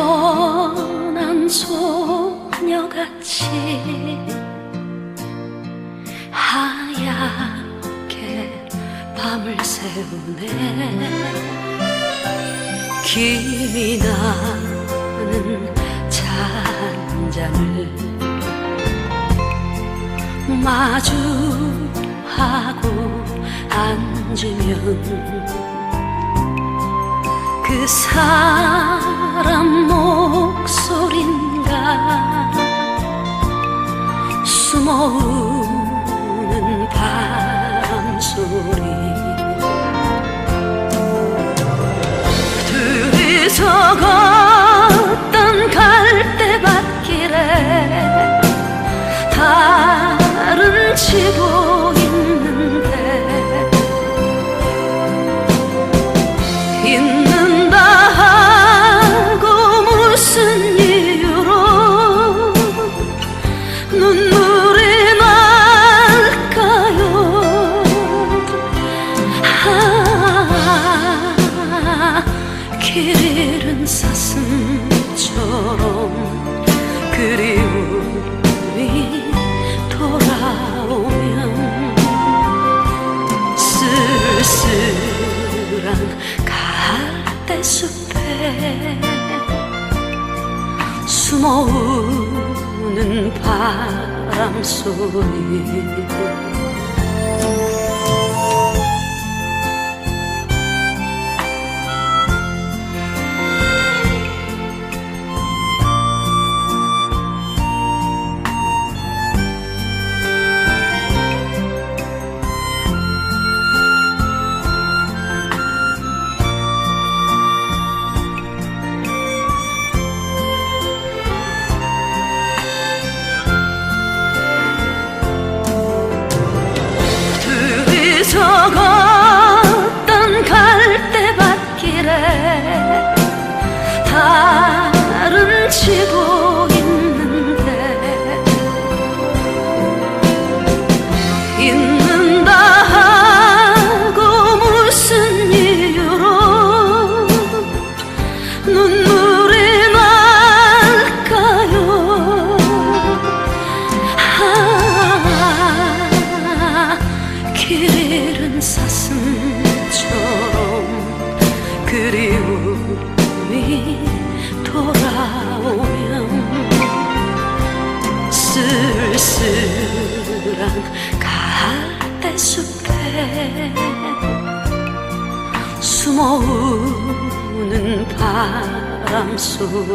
떠난 소녀같이 하얗게 밤을 새우네. 김이 나는 잔잔을 마주하고 앉으면 그 사람 목소린가 숨어오는 바람소리. 둘이서 걷던 갈대밭길에 달은 지고 있는데 있는다 하고 무슨 이유로 눈물이 날까요? 길 잃은 사슴처럼 그리움이 돌아오면 쓸쓸한 갈대숲에 숨어오는 바람소리. 걷던 갈대밭길에 달은 지고 있는데 있는다 하고 무슨 이유로 눈물이 날까요? 길 잃은 사슴처럼 그리움이 돌아오면 쓸쓸한 갈대숲에 숨어오는 바람소리.